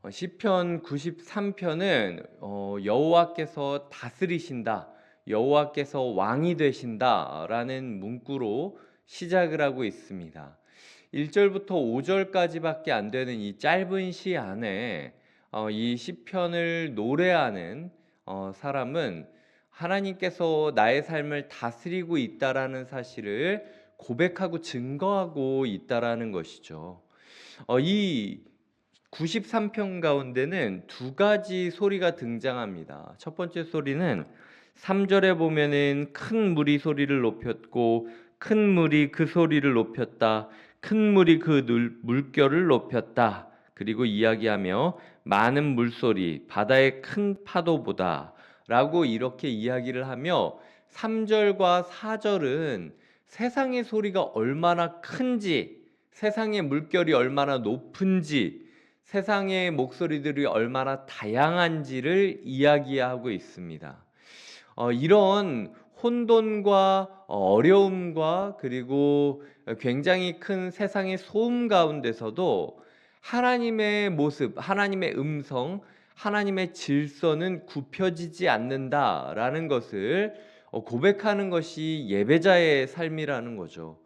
시편 93편은 여호와께서 다스리신다, 여호와께서 왕이 되신다라는 문구로 시작을 하고 있습니다. 1절부터 5절까지밖에 안 되는 이 짧은 시 안에 이 시편을 노래하는 사람은 하나님께서 나의 삶을 다스리고 있다라는 사실을 고백하고 증거하고 있다라는 것이죠. 이 93편 가운데는 두 가지 소리가 등장합니다. 첫 번째 소리는 3절에 보면은 큰 물이 소리를 높였고 큰 물이 그 소리를 높였다. 큰 물이 그 물결을 높였다. 그리고 이야기하며 많은 물소리, 바다의 큰 파도보다 라고 이렇게 이야기를 하며 3절과 4절은 세상의 소리가 얼마나 큰지, 세상의 물결이 얼마나 높은지, 세상의 목소리들이 얼마나 다양한지를 이야기하고 있습니다. 이런 혼돈과 어려움과 그리고 굉장히 큰 세상의 소음 가운데서도 하나님의 모습, 하나님의 음성, 하나님의 질서는 굽혀지지 않는다라는 것을 고백하는 것이 예배자의 삶이라는 거죠.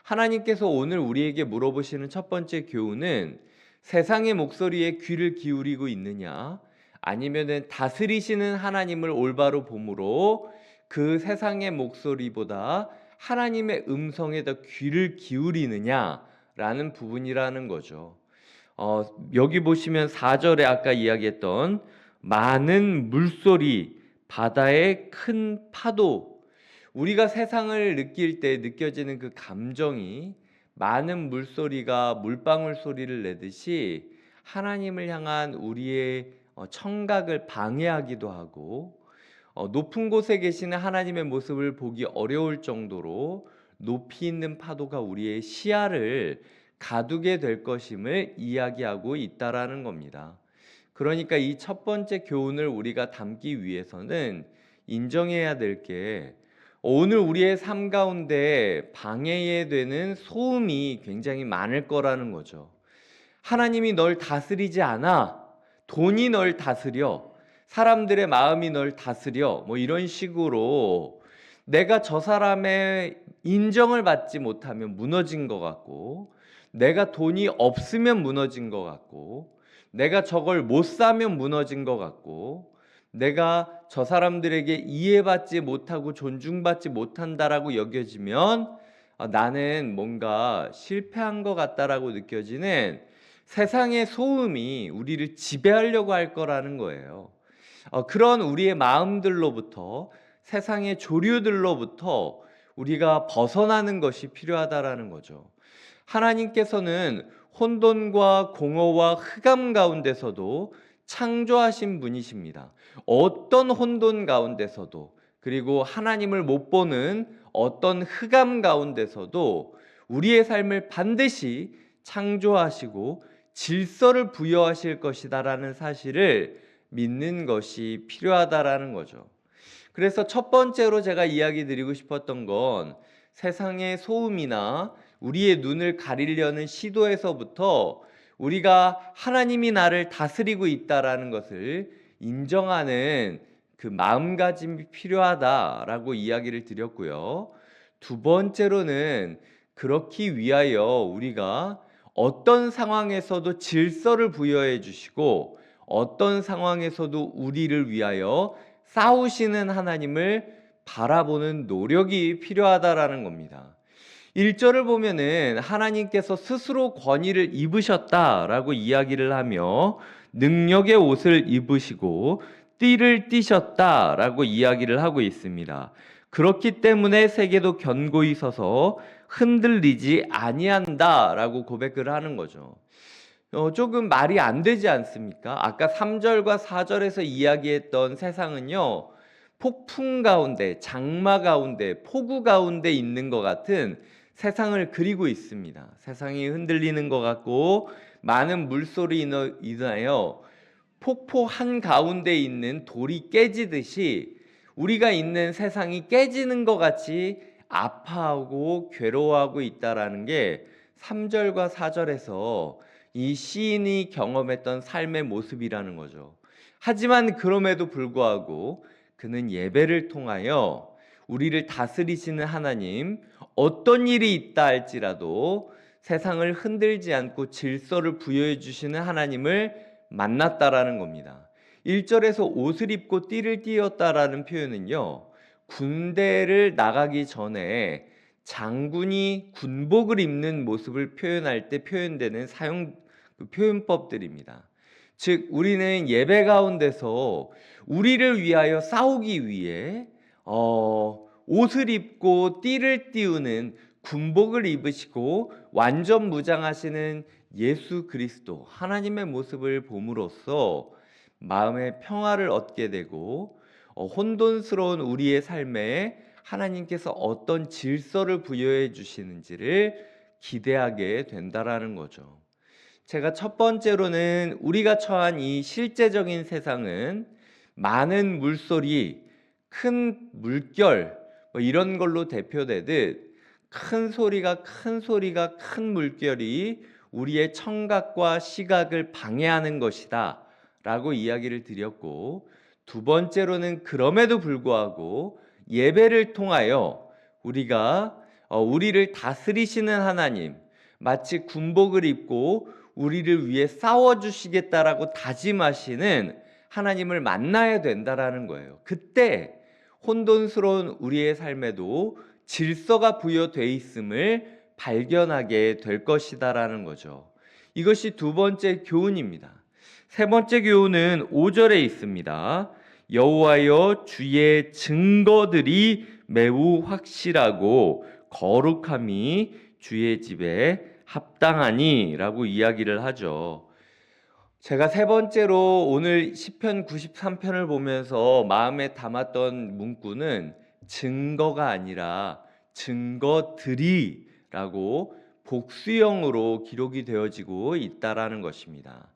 하나님께서 오늘 우리에게 물어보시는 첫 번째 교훈은 세상의 목소리에 귀를 기울이고 있느냐, 아니면은 다스리시는 하나님을 올바로 봄으로 그 세상의 목소리보다 하나님의 음성에 더 귀를 기울이느냐라는 부분이라는 거죠. 여기 보시면 4절에 아까 이야기했던 많은 물소리, 바다의 큰 파도, 우리가 세상을 느낄 때 느껴지는 그 감정이 많은 물소리가 물방울 소리를 내듯이 하나님을 향한 우리의 청각을 방해하기도 하고, 높은 곳에 계시는 하나님의 모습을 보기 어려울 정도로 높이 있는 파도가 우리의 시야를 가두게 될 것임을 이야기하고 있다라는 겁니다. 그러니까 이 첫 번째 교훈을 우리가 담기 위해서는 인정해야 될 게, 오늘 우리의 삶 가운데 방해되는 소음이 굉장히 많을 거라는 거죠. 하나님이 널 다스리지 않아. 돈이 널 다스려. 사람들의 마음이 널 다스려. 뭐 이런 식으로 내가 저 사람의 인정을 받지 못하면 무너진 것 같고, 내가 돈이 없으면 무너진 것 같고, 내가 저걸 못 사면 무너진 것 같고, 내가 저 사람들에게 이해받지 못하고 존중받지 못한다라고 여겨지면 나는 뭔가 실패한 것 같다라고 느껴지는 세상의 소음이 우리를 지배하려고 할 거라는 거예요. 그런 우리의 마음들로부터, 세상의 조류들로부터 우리가 벗어나는 것이 필요하다라는 거죠. 하나님께서는 혼돈과 공허와 흑암 가운데서도 창조하신 분이십니다. 어떤 혼돈 가운데서도, 그리고 하나님을 못 보는 어떤 흑암 가운데서도 우리의 삶을 반드시 창조하시고 질서를 부여하실 것이다라는 사실을 믿는 것이 필요하다라는 거죠. 그래서 첫 번째로 제가 이야기 드리고 싶었던 건, 세상의 소음이나 우리의 눈을 가리려는 시도에서부터 우리가 하나님이 나를 다스리고 있다라는 것을 인정하는 그 마음가짐이 필요하다라고 이야기를 드렸고요. 두 번째로는 그렇기 위하여 우리가 어떤 상황에서도 질서를 부여해 주시고 어떤 상황에서도 우리를 위하여 싸우시는 하나님을 바라보는 노력이 필요하다라는 겁니다. 1절을 보면은 하나님께서 스스로 권위를 입으셨다라고 이야기를 하며 능력의 옷을 입으시고 띠를 띠셨다라고 이야기를 하고 있습니다. 그렇기 때문에 세계도 견고히 서서 흔들리지 아니한다라고 고백을 하는 거죠. 조금 말이 안 되지 않습니까? 아까 3절과 4절에서 이야기했던 세상은요, 폭풍 가운데, 장마 가운데, 폭우 가운데 있는 것 같은 세상을 그리고 있습니다. 세상이 흔들리는 것 같고 많은 물소리 인하여 폭포 한가운데 있는 돌이 깨지듯이 우리가 있는 세상이 깨지는 것 같이 아파하고 괴로워하고 있다라는 게 3절과 4절에서 이 시인이 경험했던 삶의 모습이라는 거죠. 하지만 그럼에도 불구하고 그는 예배를 통하여 우리를 다스리시는 하나님, 어떤 일이 있다 할지라도 세상을 흔들지 않고 질서를 부여해 주시는 하나님을 만났다라는 겁니다. 1절에서 옷을 입고 띠를 띠었다라는 표현은요, 군대를 나가기 전에 장군이 군복을 입는 모습을 표현할 때 표현되는 표현법들입니다. 즉 우리는 예배 가운데서 우리를 위하여 싸우기 위해 옷을 입고 띠를 띠우는 군복을 입으시고 완전 무장하시는 예수 그리스도 하나님의 모습을 봄으로써 마음의 평화를 얻게 되고 혼돈스러운 우리의 삶에 하나님께서 어떤 질서를 부여해 주시는지를 기대하게 된다라는 거죠. 제가 첫 번째로는 우리가 처한 이 실제적인 세상은 많은 물소리, 큰 물결 이런 걸로 대표되듯 큰 소리가 큰 물결이 우리의 청각과 시각을 방해하는 것이다 라고 이야기를 드렸고, 두 번째로는 그럼에도 불구하고 예배를 통하여 우리를 다스리시는 하나님, 마치 군복을 입고 우리를 위해 싸워주시겠다라고 다짐하시는 하나님을 만나야 된다라는 거예요. 그때 혼돈스러운 우리의 삶에도 질서가 부여되어 있음을 발견하게 될 것이다라는 거죠. 이것이 두 번째 교훈입니다. 세 번째 교훈은 5절에 있습니다. 여호와여 주의 증거들이 매우 확실하고 거룩함이 주의 집에 합당하니 라고 이야기를 하죠. 제가 세 번째로 오늘 시편 93편을 보면서 마음에 담았던 문구는 증거가 아니라 증거들이 라고 복수형으로 기록이 되어지고 있다라는 것입니다.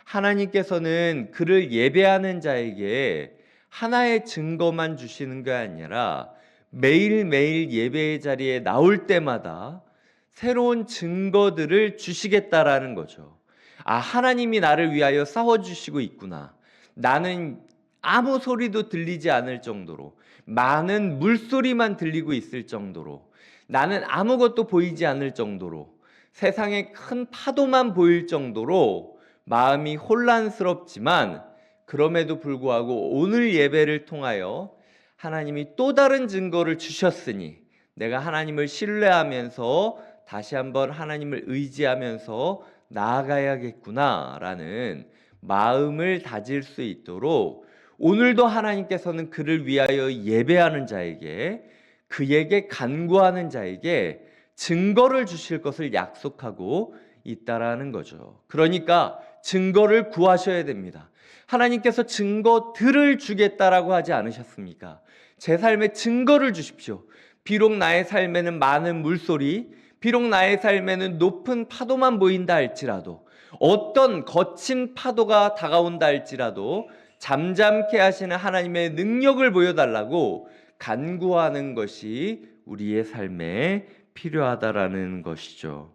하나님께서는 그를 예배하는 자에게 하나의 증거만 주시는 게 아니라 매일매일 예배의 자리에 나올 때마다 새로운 증거들을 주시겠다라는 거죠. 하나님이 나를 위하여 싸워주시고 있구나. 나는 아무 소리도 들리지 않을 정도로, 많은 물소리만 들리고 있을 정도로, 나는 아무것도 보이지 않을 정도로, 세상에 큰 파도만 보일 정도로 마음이 혼란스럽지만 그럼에도 불구하고 오늘 예배를 통하여 하나님이 또 다른 증거를 주셨으니 내가 하나님을 신뢰하면서 다시 한번 하나님을 의지하면서 나아가야겠구나라는 마음을 다질 수 있도록 오늘도 하나님께서는 그를 위하여 예배하는 자에게, 그에게 간구하는 자에게 증거를 주실 것을 약속하고 있다라는 거죠. 그러니까 증거를 구하셔야 됩니다. 하나님께서 증거들을 주겠다라고 하지 않으셨습니까? 제 삶에 증거를 주십시오. 비록 나의 삶에는 많은 물소리, 비록 나의 삶에는 높은 파도만 보인다 할지라도, 어떤 거친 파도가 다가온다 할지라도 잠잠케 하시는 하나님의 능력을 보여달라고 간구하는 것이 우리의 삶에 필요하다라는 것이죠.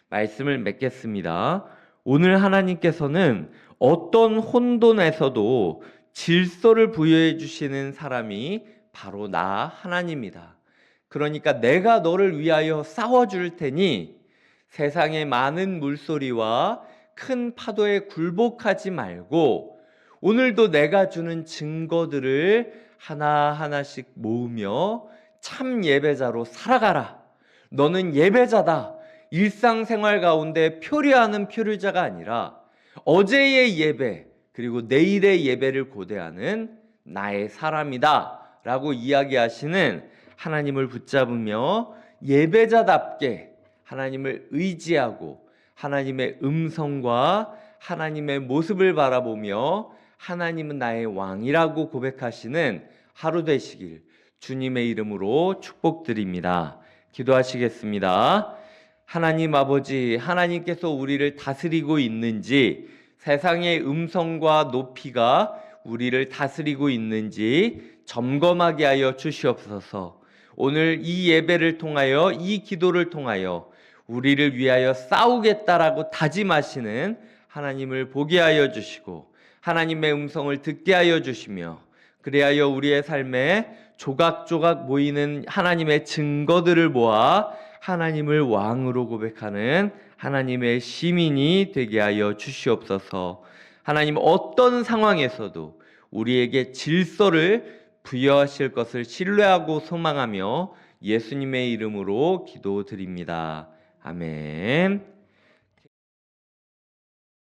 말씀을 맺겠습니다. 오늘 하나님께서는 어떤 혼돈에서도 질서를 부여해 주시는 사람이 바로 나 하나님이다. 그러니까 내가 너를 위하여 싸워줄 테니 세상의 많은 물소리와 큰 파도에 굴복하지 말고 오늘도 내가 주는 증거들을 하나하나씩 모으며 참 예배자로 살아가라. 너는 예배자다. 일상생활 가운데 표류하는 표류자가 아니라 어제의 예배 그리고 내일의 예배를 고대하는 나의 사람이다 라고 이야기하시는 하나님을 붙잡으며 예배자답게 하나님을 의지하고 하나님의 음성과 하나님의 모습을 바라보며 하나님은 나의 왕이라고 고백하시는 하루 되시길 주님의 이름으로 축복드립니다. 기도하시겠습니다. 하나님 아버지, 하나님께서 우리를 다스리고 있는지, 세상의 음성과 높이가 우리를 다스리고 있는지 점검하게 하여 주시옵소서. 오늘 이 예배를 통하여, 이 기도를 통하여 우리를 위하여 싸우겠다라고 다짐하시는 하나님을 보게 하여 주시고 하나님의 음성을 듣게 하여 주시며 그리하여 우리의 삶에 조각조각 모이는 하나님의 증거들을 모아 하나님을 왕으로 고백하는 하나님의 시민이 되게 하여 주시옵소서. 하나님 어떤 상황에서도 우리에게 질서를 부여하실 것을 신뢰하고 소망하며 예수님의 이름으로 기도드립니다. 아멘.